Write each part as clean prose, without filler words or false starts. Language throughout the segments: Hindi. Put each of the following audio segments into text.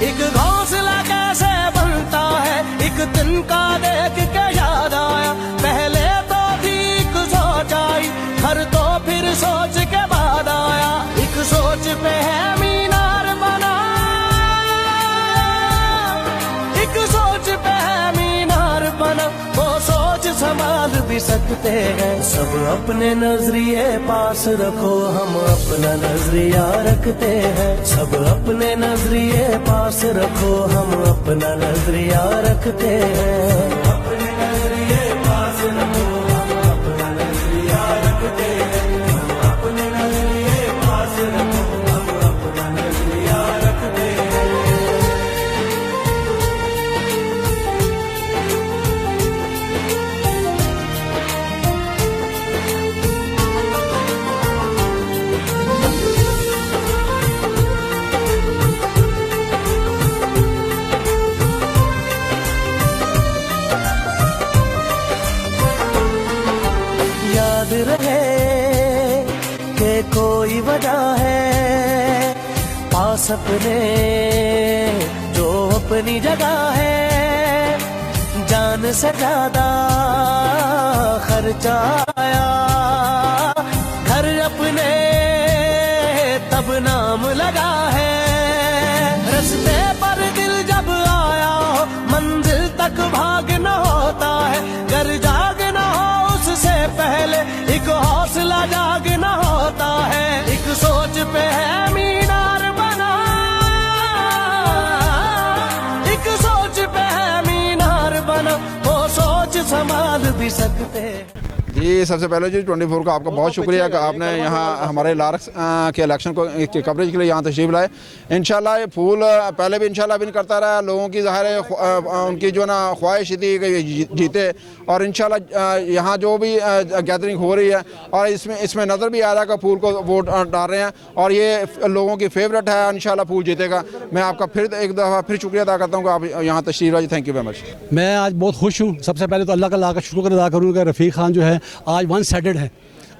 एक घोंसला कैसे बनता है, एक तिनका देख के याद आया, पहले तो थी एक सोच आई, घर तो फिर सोच के बाद आया, एक सोच पे है मीनार बना, एक सोच पे है मीनार बना, वो सोच संभाल भी सकते हैं। सब अपने नजरिए पास रखो, हम अपना नजरिया रखते हैं। सब अपने नजरिए पास रखो, हम अपना नजरिया रखते हैं। अपने नजरिए पास रखो, हम अपना नजरिया रखते हैं। अपने नजरिए पास रखो, हम अपना नजरिया रखते हैं। याद रहे कि कोई वजह है, पास अपने जो अपनी जगह है, जान से ज्यादा खर्चा आया, घर अपने तब नाम लगा है, रस्ते पर दिल जब आया हो, मंजिल तक भागना होता है, घर जागना हो उससे पहले एक हौसला जागना होता है, एक सोच पे है मीनार बना, एक सोच पे है मीनार बना, वो सोच संभाल भी सकते हैं। जी सबसे पहले जी 24 का आपका बहुत शुक्रिया कि आपने यहाँ हमारे लारक्स के इलेक्शन को की कवरेज के लिए यहाँ तशरीफ़ लाए। इंशाल्लाह ये फूल पहले भी इंशाल्लाह विन करता रहा, लोगों की ज़ाहिर है उनकी जो ना ख्वाहिश थी कि जीते, और इंशाल्लाह यहाँ जो भी गैदरिंग हो रही है और इसमें नज़र भी आ रहा है कि फूल को वोट डाल रहे हैं और ये लोगों की फेवरेट है, इंशाल्लाह फूल जीतेगा। मैं आपका फिर एक दफ़ा फिर शुक्रिया अदा करता हूँ कि आप यहाँ तशरीफ़ लाए। Thank you very much. मैं आज बहुत खुश हूँ। सबसे पहले तो अल्लाह का शुक्र अदा करूँगा, रफ़ीक खान जो है आज वन साइडेड है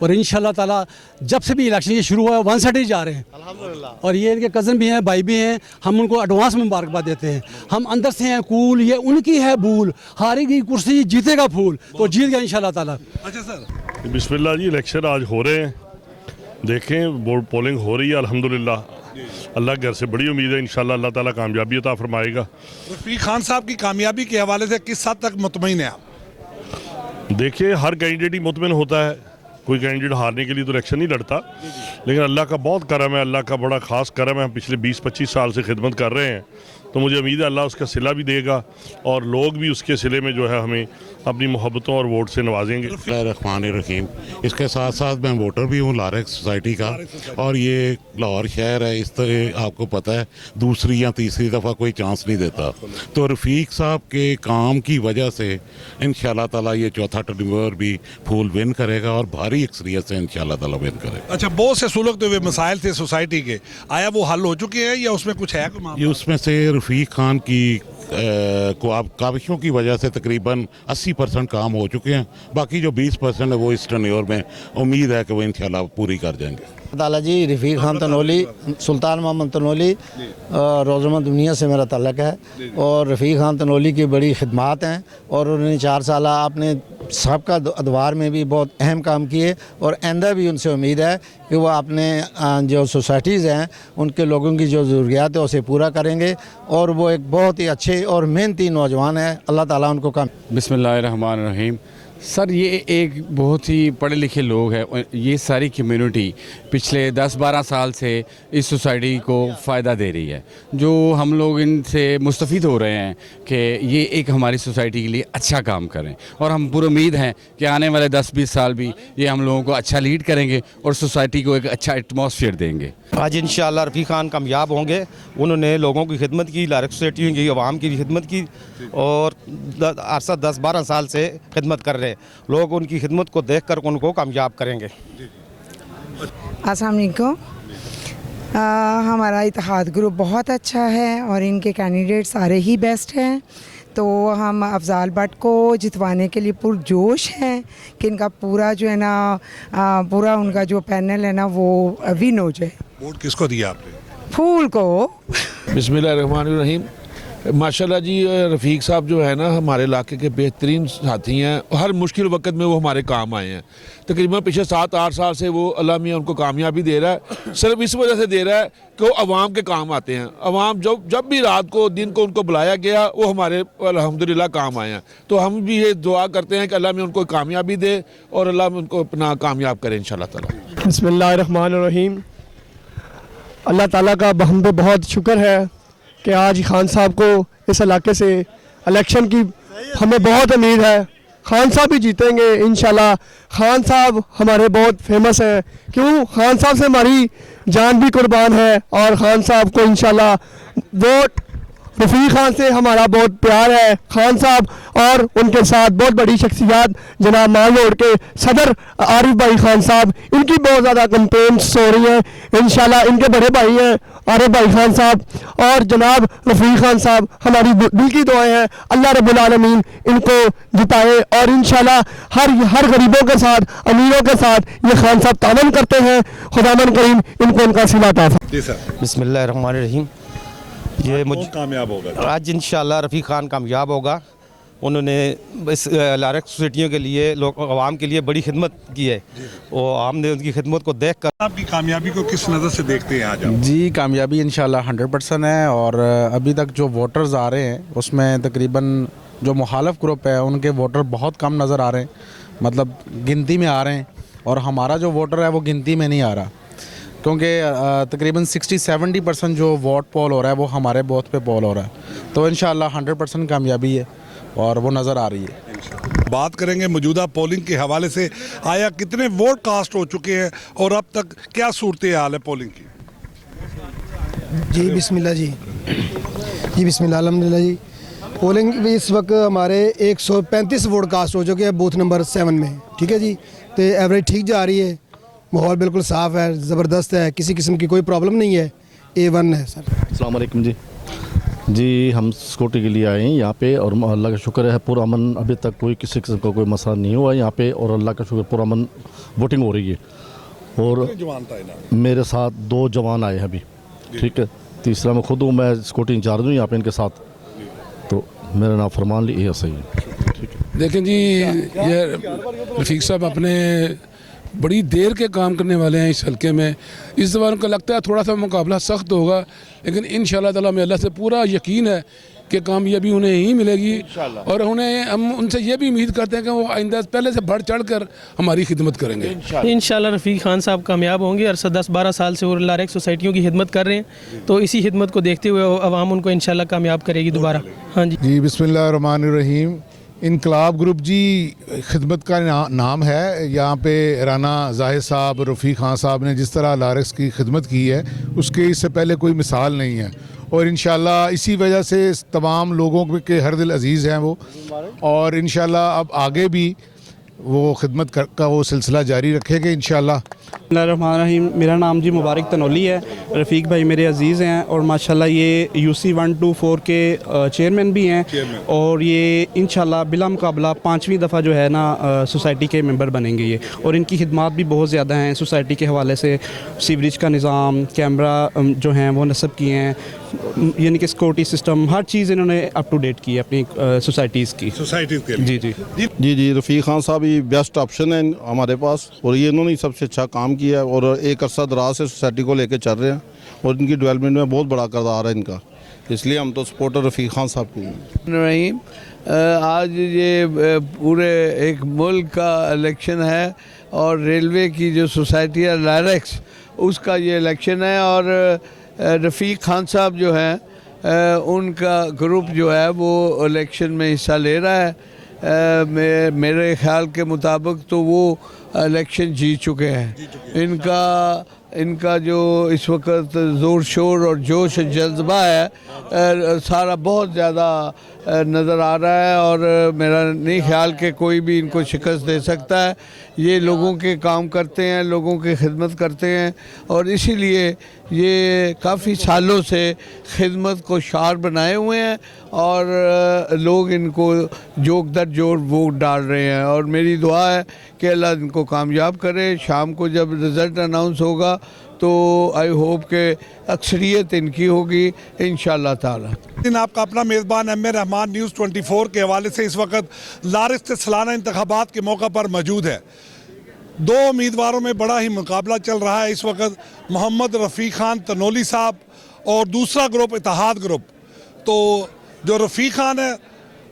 और इंशाल्लाह ताला जब से भी इलेक्शन ये शुरू हुआ है वन साइडेड जा रहे हैं अल्हम्दुलिल्लाह। और ये इनके कज़न भी हैं, भाई भी हैं, हम उनको एडवांस में मुबारकबाद देते हैं। हम अंदर से हैं कूल, ये उनकी है भूल, हारी गई कुर्सी जीतेगा फूल, तो जीत गया इंशाल्लाह ताला। अच्छा सर बिस्मिल्लाह जी, इलेक्शन आज हो रहे हैं, देखें वोट पोलिंग हो रही है अल्हम्दुलिल्लाह। अल्लाह घर से बड़ी उम्मीद है, इंशाल्लाह अल्लाह ताला कामयाबी अता फरमाएगा। रफ़ीक खान साहब की कामयाबी के हवाले से किस हद तक मुतमईन है आप? देखिए हर कैंडिडेट ही मुतमिन होता है, कोई कैंडिडेट हारने के लिए तो इलेक्शन नहीं लड़ता, लेकिन अल्लाह का बहुत करम है, अल्लाह का बड़ा ख़ास करम है। हम पिछले 20-25 साल से खिदमत कर रहे हैं, तो मुझे उम्मीद है अल्लाह उसका सिला भी देगा और लोग भी उसके सिले में जो है हमें अपनी मोहब्बतों और वोट से नवाजेंगे। रहमान रहीम। इसके साथ साथ मैं वोटर भी हूँ लारक्स सोसाइटी का, और ये लाहौर शहर है, इस तरह आपको पता है दूसरी या तीसरी दफ़ा कोई चांस नहीं देता, तो रफ़ीक साहब के काम की वजह से इंशाल्लाह ताला ये चौथा टर्म भी फूल विन करेगा और भारी अक्सरियत से इंशाल्लाह ताला विन करेगा। अच्छा, बहुत से सुलगते हुए मसाइल थे सोसाइटी के, आया वो हल हो चुके हैं या उसमें कुछ है? ये उसमें से रफ़ीक खान की काविशों की वजह से तकरीबन 80% काम हो चुके हैं, बाकी जो 20% है वो इस टर्न्योर में उम्मीद है कि वो इंशाल्लाह पूरी कर जाएंगे। ताला जी, रफ़ीक खान तनोली, सुल्तान मोहम्मद तनोली, रोज़मा दुनिया से मेरा ताल्लुक़ है और रफ़ीक खान तनोली की बड़ी खिदमात हैं और उन्होंने 4 साल अपने सबका अदवार में भी बहुत अहम काम किए और आइंदा भी उनसे उम्मीद है कि वो अपने जो सोसाइटीज़ हैं उनके लोगों की जो ज़रूरियात है उसे पूरा करेंगे और वो एक बहुत ही अच्छे और मेहनती नौजवान है। अल्लाह ताला उनको काम। बिस्मिल्लाहिर्रहमानिर्रहीम। सर ये एक बहुत ही पढ़े लिखे लोग हैं, ये सारी कम्युनिटी पिछले 10-12 साल से इस सोसाइटी को फ़ायदा दे रही है, जो हम लोग इनसे मुस्तफ़ीद हो रहे हैं कि ये एक हमारी सोसाइटी के लिए अच्छा काम करें और हम पूरी उम्मीद हैं कि आने वाले 10-20 साल भी ये हम लोगों को अच्छा लीड करेंगे और सोसाइटी को एक अच्छा एटमॉस्फेयर देंगे। आज इंशाअल्लाह रफ़ीक खान कामयाब होंगे। उन्होंने लोगों की खिदमत की, लारक्स सोसाइटी की आवाम की खिदमत की और अरसा 10-12 साल से खिदमत कर रहे हैं। लोग उनकी खिदमत को देखकर उनको कामयाब करेंगे। अस्सलाम वालेकुम। हमारा इत्तेहाद ग्रुप बहुत अच्छा है और इनके कैंडिडेट सारे ही बेस्ट हैं, तो हम अफजाल भट्ट को जितवाने के लिए पुरजोश हैं कि इनका पूरा जो है ना पूरा उनका जो पैनल है ना वो विन हो जाए। वोट किसको दिया आपने? फूल को। बिस्मिल्लाहिर्रहमानिर्रहीम। माशाल्लाह जी, रफ़ीक साहब जो है ना हमारे इलाके के बेहतरीन साथी हैं। हर मुश्किल वक्त में वो हमारे काम आए हैं। तकरीबन पिछले 7-8 साल से वो अल्लाह मियाँ उनको कामयाबी दे रहा है। सिर्फ इस वजह से दे रहा है कि वो अवाम के काम आते हैं। अवाम जब भी रात को दिन को उनको बुलाया गया वो हमारे अल्हम्दुलिल्लाह काम आए हैं। तो हम भी ये दुआ करते हैं कि अल्लाह मियाँ उनको कामयाबी दे और अल्लाह उनको अपना कामयाब करे इंशाअल्लाह ताला। बिस्मिल्लाहिर्रहमानिर्रहीम। अल्लाह ताला का हम पे बहुत शुक्र है कि आज खान साहब को इस इलाके से इलेक्शन की हमें बहुत उम्मीद है। खान साहब भी जीतेंगे इंशाल्लाह। खान साहब हमारे बहुत फेमस हैं, क्यों? खान साहब से हमारी जान भी कुर्बान है और खान साहब को इंशाल्लाह वोट, रफ़ीक खान से हमारा बहुत प्यार है। खान साहब और उनके साथ बहुत बड़ी शख्सियत जनाब माल रोड के सदर आरिफ भाई खान साहब, इनकी बहुत ज़्यादा कंप्लेंट्स हो रही हैं। इंशाल्लाह इनके बड़े भाई हैं आरिफ भाई खान साहब और जनाब रफ़ीक खान साहब, हमारी दिल की दुआएं हैं अल्लाह रब्बुल आलमीन इनको जिताए और इंशाल्लाह हर गरीबों के साथ, अमीरों के साथ ये खान साहब तावन करते हैं। खुदावन करीम इनको उनका सिला अता फरमाए। बिस्मिल्लाहिर्रहमानिर्रहीम। ये मुझे कामयाब होगा आज इंशाल्लाह रफ़ीक खान कामयाब होगा। उन्होंने इस लारक सोसाइटियों के लिए, लोग आवाम के लिए बड़ी खिदमत की है और आवाम ने उनकी खिदमत को देख कर आपकी कामयाबी को किस नज़र से देखते हैं आज आप? जी, कामयाबी इंशाल्लाह 100% है और अभी तक जो वोटर्स आ रहे हैं उसमें तकरीबन जो मुखालफ ग्रुप है उनके वोटर बहुत कम नज़र आ रहे हैं, मतलब गिनती में आ रहे हैं और हमारा जो वोटर है वो गिनती में नहीं आ रहा, क्योंकि तकरीबन 60-70% जो वोट पोल हो रहा है वो हमारे बूथ पे पोल हो रहा है। तो इंशाल्लाह 100% कामयाबी है और वो नज़र आ रही है। बात करेंगे मौजूदा पोलिंग के हवाले से, आया कितने वोट कास्ट हो चुके हैं और अब तक क्या सूरत हाल है पोलिंग की? जी बिस्मिल्लाह जी बिस्मिल्लाह अल्हम्दुलिल्लाह जी। पोलिंग इस वक्त हमारे 135 वोट कास्ट हो चुके हैं बूथ नंबर 7 में। ठीक है जी, तो एवरेज ठीक जा रही है, माहौल बिल्कुल साफ़ है, ज़बरदस्त है, किसी किस्म की कोई प्रॉब्लम नहीं है, A1 है सर। अस्सलाम वालेकुम जी, हम सिक्योरिटी के लिए आए हैं यहाँ पे और अल्लाह का शुक्र है पूरा अमन, अभी तक कोई किसी किस्म का कोई मसला नहीं हुआ यहाँ पे और अल्लाह का शुक्र पूरा अमन वोटिंग हो रही है। और मेरे साथ 2 जवान आए हैं अभी, ठीक है, तीसरा मैं खुद हूँ, मैं सिक्योरिटी इंचार्ज हूँ यहाँ पे इनके साथ, तो मेरा नाम फरमान ली ये सही है। देखें जी, ये रफ़ीक साहब अपने बड़ी देर के काम करने वाले हैं इस हल्के में। इस बार उनको लगता है थोड़ा सा मुकाबला सख्त होगा, लेकिन इंशाल्लाह ताला में अल्लाह से पूरा यकीन है कि कामयाबी उन्हें ही मिलेगी और उन्हें हम उनसे ये भी उम्मीद करते हैं कि वो आइंदा पहले से बढ़ चढ़ कर हमारी खिदमत करेंगे। इंशाल्लाह रफ़ीक खान साहब कामयाब होंगे और 10-12 साल से वो लारक सोसाइटियों की खिदमत कर रहे हैं, तो इसी खिदमत को देखते हुए अवाम उनको इंशाल्लाह कामयाब करेगी दोबारा। हाँ जी बिस्मिल्लाहिर्रहमानिर्रहीम। इनकलाब ग्रुप जी खिदमत का नाम है। यहाँ पे राना जाहिद साहब, रफ़ीक खान साहब ने जिस तरह लारक्स की खिदमत की है उसके इससे पहले कोई मिसाल नहीं है और इंशाल्लाह इसी वजह से तमाम लोगों के हर दिल अजीज़ हैं वो, और इंशाल्लाह अब आगे भी वो खिदमत का वो सिलसिला जारी रखेंगे इंशाल्लाह। बिस्मिल्लाहिर्रहमानिर्रहीम। मेरा नाम जी मुबारक तनोली है। रफ़ीक भाई मेरे अजीज़ हैं और माशाल्लाह ये UC 124 के चेयरमैन भी हैं और ये इंशाल्लाह बिला मुकाबला 5वीं दफ़ा जो है ना सोसाइटी के मेंबर बनेंगे ये, और इनकी खिदमत भी बहुत ज़्यादा हैं सोसाइटी के हवाले से। सीवरेज का निज़ाम, कैमरा जो हैं वो नस्ब किए हैं, यानी कि सिक्योरिटी सिस्टम, हर चीज़ इन्होंने अप टू डेट की है अपनी सोसाइटीज़ की। जी रफ़ीक खान साहब ही बेस्ट ऑप्शन है हमारे पास और ये इन्होंने सबसे अच्छा काम किया है और एक अरसा दराज से सोसाइटी को लेकर चल रहे हैं और इनकी डेवलपमेंट में बहुत बड़ा किरदार है इनका, इसलिए हम तो सपोर्टर रफ़ीक खान साहब की हैं। आज ये पूरे एक मुल्क का इलेक्शन है और रेलवे की जो सोसाइटी है लारक्स उसका ये इलेक्शन है और रफ़ीक खान साहब जो हैं उनका ग्रुप जो है वो इलेक्शन में हिस्सा ले रहा है। मेरे ख्याल के मुताबिक तो वो इलेक्शन जीत चुके हैं। इनका जो इस वक्त ज़ोर शोर और जोश जज्बा है सारा बहुत ज़्यादा नज़र आ रहा है और मेरा नहीं ख्याल कि कोई भी इनको शिकस्त दे सकता है। ये लोगों के काम करते हैं, लोगों की खिदमत करते हैं और इसीलिए ये काफ़ी सालों से खिदमत को शार बनाए हुए हैं और लोग इनको जोक दर जोर वोट डाल रहे हैं और मेरी दुआ है कि अल्लाह इनको इनको कामयाब करे। शाम को जब रिज़ल्ट अनाउंस होगा तो आई होप के अक्सरियत इनकी होगी इंशाअल्लाह ताला। दिन आपका अपना मेज़बान एम ए रहमान न्यूज़ 24 के हवाले से इस वक्त लारिस के सालाना इंतखाबात के मौका पर मौजूद है। दो उम्मीदवारों में बड़ा ही मुकाबला चल रहा है इस वक्त, मोहम्मद रफ़ीक खान तनोली साहब और दूसरा ग्रुप इत्तेहाद ग्रुप। तो जो रफ़ीक खान है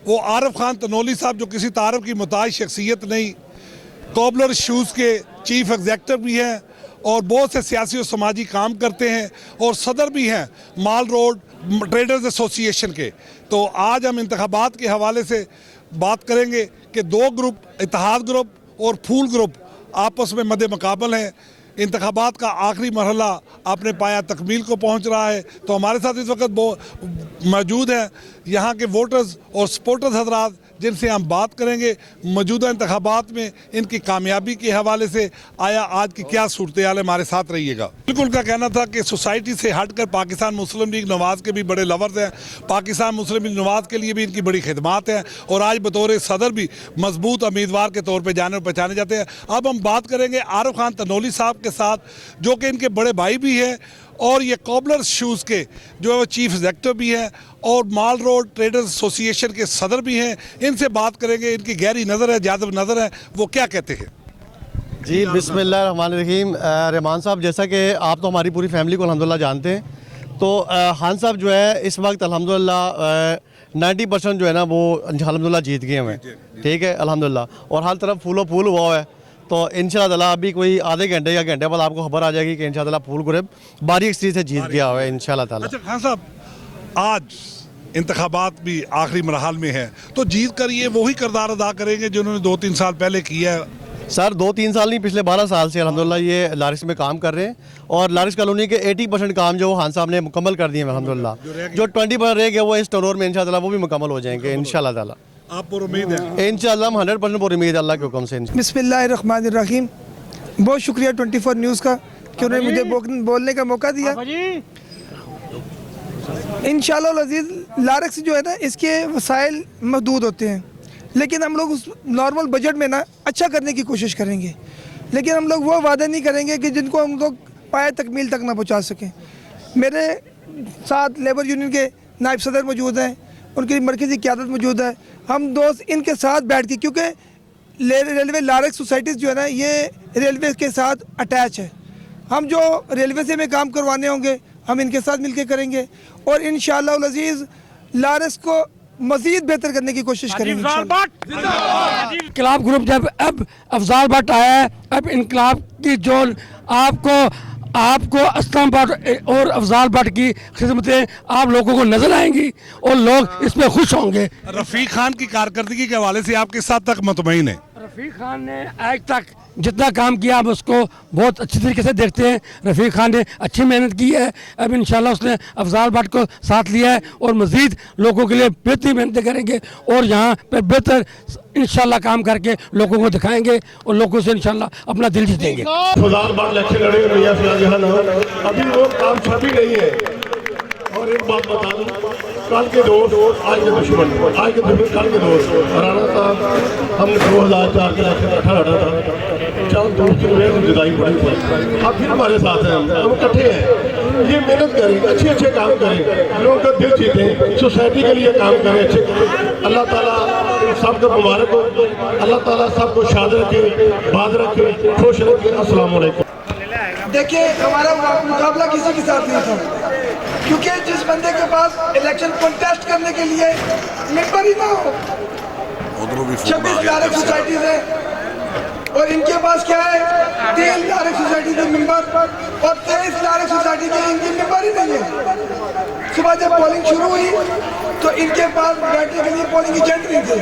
वो आरिफ खान तनोली साहब, जो किसी तारफ़ की मुताज शख्सियत नहीं, कॉबलर शूज़ के चीफ एग्जेक्टिव भी हैं और बहुत से सियासी और समाजी काम करते हैं और सदर भी हैं माल रोड ट्रेडर्स एसोसिएशन के। तो आज हम इंतखाबात के हवाले से बात करेंगे कि दो ग्रुप, इत्तेहाद ग्रुप और फूल ग्रुप, आपस में मद्दे मुकाबल हैं। इंतखाबात का आखिरी मरहला अपने पाया तकमील को पहुंच रहा है। तो हमारे साथ इस वक्त मौजूद हैं यहाँ के वोटर्स और सपोर्टर्स हजरात, जिनसे हम बात करेंगे मौजूदा इंतखाबात में इनकी कामयाबी के हवाले से आया आज की क्या सूरत हाल है। हमारे साथ रहिएगा। बिल्कुल का कहना था कि सोसाइटी से हटकर पाकिस्तान मुस्लिम लीग नवाज़ के भी बड़े लवर्स हैं, पाकिस्तान मुस्लिम लीग नवाज़ के लिए भी इनकी बड़ी खिदमात हैं और आज बतौर सदर भी मजबूत उम्मीदवार के तौर पर जाने और पहचाने जाते हैं। अब हम बात करेंगे आरिफ खान तनोली साहब के साथ, जो कि इनके बड़े भाई भी हैं और ये कॉबलर शूज़ के जो है वो चीफ एग्जेक्टिव भी हैं और माल रोड ट्रेडर्स एसोसिएशन के सदर भी हैं। इनसे बात करेंगे, इनकी गहरी नज़र है, जादब नज़र है, वो क्या कहते हैं। जी बिस्मिल्लाहिर्रहमानिर्रहीम। रहमान साहब, जैसा कि आप तो हमारी पूरी फैमिली को अल्हम्दुलिल्लाह जानते हैं, तो खान साहब जो है इस वक्त अल्हम्दुलिल्लाह 90% जो है ना वो अल्हम्दुलिल्लाह जीत गए हैं। ठीक है अल्हम्दुलिल्लाह, और हर तरफ फूलो फूल हुआ है। तो इंशाअल्लाह अभी कोई आधे घंटे या घंटे बाद आपको खबर आ जाएगी कि इंशाअल्लाह फूल ग्रुप बारीक सी से जीत गया है इंशाअल्लाह ताला। अच्छा खान साहब, आज इंतखाबात भी आखिरी मरहल में है, तो जीत कर ये वही किरदार अदा करेंगे जिन्होंने 2-3 साल पहले किया है। सर 2-3 साल नहीं, पिछले 12 साल से अल्हम्दुलिल्लाह ये लारिस में काम कर रहे हैं और लारिस कॉलोनी के 80% काम जो खान साहब ने मुकम्मल कर दिए हैं अल्हम्दुलिल्लाह। जो 20% रह गए वो इस टर्नओवर में इंशाअल्लाह वो भी मुकम्मल हो जाएंगे इंशाअल्लाह ताला। आप पर उम्मीद है? इंशाअल्लाह 100% पर उम्मीद है अल्लाह के हुक्म से। बिस्मिल्लाहिर्रहमानिर्रहीम। बहुत शुक्रिया 24 न्यूज़ का कि उन्होंने मुझे बोलने का मौका दिया। इंशाअल्लाह अज़ीज़ लारिस जो है ना इसके वसाइल महदूद होते हैं, लेकिन हम लोग उस नॉर्मल बजट में ना अच्छा करने की कोशिश करेंगे, लेकिन हम लोग वो वादा नहीं करेंगे कि जिनको हम लोग पाए तकमील तक ना पहुँचा सकें। मेरे साथ लेबर यूनियन के नायब सदर मौजूद हैं, उनकी मरकज़ी क़यादत मौजूद है। हम दोस्त इनके साथ बैठ के, क्योंकि रेलवे लारिस सोसाइटीज़ जो है ना ये रेलवे के साथ अटैच है, हम जो रेलवे से में काम करवाने होंगे हम इनके साथ मिलकर करेंगे और इंशाअल्लाह अज़ीज़ लारिस को मज़ीद बेहतर करने की कोशिश करेंगे। इनकलाब ग्रुप जब अब अफजाल भट्ट आया है, अब इनकलाब की जो आपको असलम भट्ट और अफजाल भट्ट की खिदमतें आप लोगों को नजर आएंगी और लोग इसमें खुश होंगे। रफ़ीक खान की कारकर्दगी के हवाले से आप किस हद तक मुतमईन है? रफ़ीक खान ने आज तक जितना काम किया हम उसको बहुत अच्छी तरीके से देखते हैं। रफ़ीक खान ने अच्छी मेहनत की है, अब इंशाल्लाह उसने अफजाल भट्ट को साथ लिया है और मज़ीद लोगों के लिए बेहतरीन मेहनतें करेंगे और यहाँ पर बेहतर इंशाल्लाह काम करके लोगों को दिखाएंगे और लोगों से इंशाल्लाह अपना दिल जीतेंगे। अफजाल भट्ट इलेक्शन लड़ेंगे भैया फिलहाल अभी वो काम छापी नहीं है। और एक बात बता दूं, कल के दोस्त आज के दुश्मन, आज के दुश्मन कल के दोस्त। राणा साहब हमने 2004 के इलेक्शन इकट्ठा लड़ा था, 4 दोस्त हुए, जुदाई बड़ी हुई। अब फिर हमारे साथ हैं, हम इकट्ठे हैं। ये मेहनत करें, अच्छे काम करें, लोगों का दिल जीतें, सोसाइटी के लिए काम करें, अच्छे करें। अल्लाह ताला सबको मुबारक हो, अल्लाह ताला सबको शाद रखे, बाद रखे, खुश रखे। अस्सलाम वालेकुम। देखिए हमारा मुकाबला किसी के साथ नहीं था, क्योंकि जिस बंदे के पास इलेक्शन कॉन्टेस्ट करने के लिए मेंबर ही ना हो, 26 लारिस सोसाइटीज है और इनके पास क्या है 3 लारिस सोसाइटी के मेंबर और 23 लारिस सोसाइटी के इनके मेंबर ही नहीं है। सुबह जब पोलिंग शुरू हुई तो इनके पास बैठने के लिए पोलिंग एजेंट नहीं थे,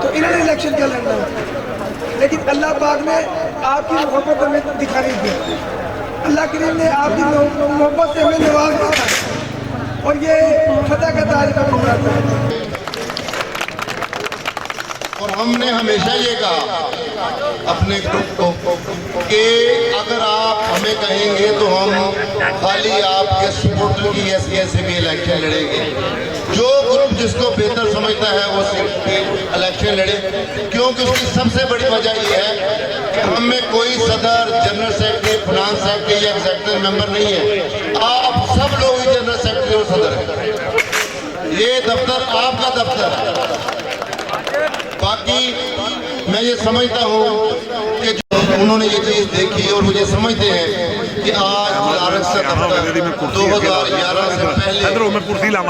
तो इन्होंने इलेक्शन क्या लड़ना, लेकिन अल्लाह पाक ने आपकी मोहब्बत हमें दिखाई दी। अल्लाह करीम ने आपकी मोहब्बत से हमें नवाज दिया और ये फतह का ताज का मौका था। और हमने हमेशा ये कहा अपने ग्रुप को कि अगर आप हमें कहेंगे तो हम खाली आपके सपोर्टर की हैसियत से भी इलेक्शन लड़ेंगे। जो ग्रुप जिसको बेहतर समझता है वो इलेक्शन लड़े, क्योंकि उसकी सबसे बड़ी वजह ये है कि हम में कोई सदर, जनरल सेक्रेटरी, फाइनेंस सेक्रेटरी या एग्जीक्यूटिव मेंबर नहीं है। आप सब लोग ही जनरल सेक्रेटरी और सदर हैं। ये दफ्तर आपका दफ्तर है। बाकी मैं ये समझता हूँ कि उन्होंने ये चीज़ देखी और मुझे समझते हैं कि आज लारस का दफ्तर 2011 से पहले